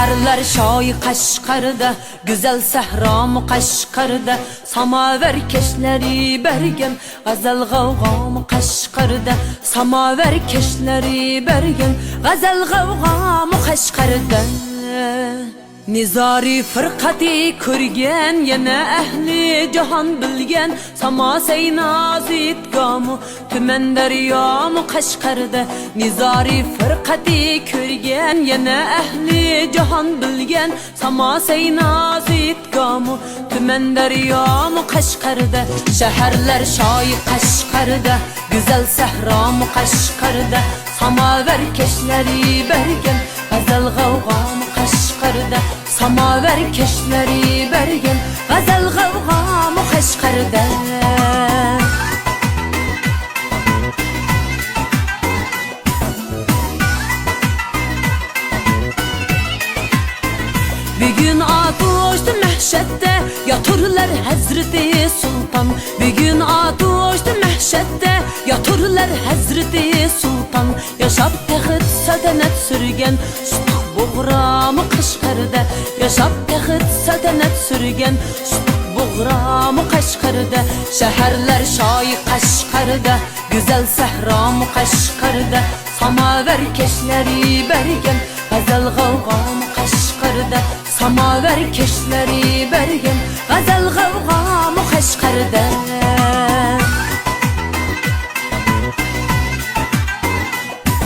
Erler şoyi Qashqarda, güzel sahram Qashqarda, samaver keşleri bergen, g'azal g'avg'om Qashqarda, samaver keşleri bergen, g'azal g'avg'om Qashqarda. Nizari firqati ko'rgan, yana ahli jahon bilgan, samo saynazit gamu, tuman daryomu Qashqarda. Nizari firqati ko'rgan, yana ahli jahon bilgan, samo saynazit gamu, tuman daryomu Qashqarda. Shaharlar shoyi Qashqarda, güzel sahromu Qashqarda, samaver keşleri bergen, g'azal g'avg'om Qashqarda, samaver keşleri bergen, g'azal g'avg'om Qashqarda. Bugün atıştı mehşette, yatırlar Hazreti Sultan. Bugün atıştı mehşette, yatırlar Hazreti Sultan. Yaşap teğit saltanat sürgen, Şutuq buğramı Qashqarda. Yaşap teğit saltanat sürgen, Şutuq buğramı Qashqarda. Şehirler şoyi Qashqarda, güzel sahram Qashqarda, samaver keşleri bergen, g'azal g'avg'om Qashqarda, samaver keşleri bergen, g'azal g'avg'om Qashqarda.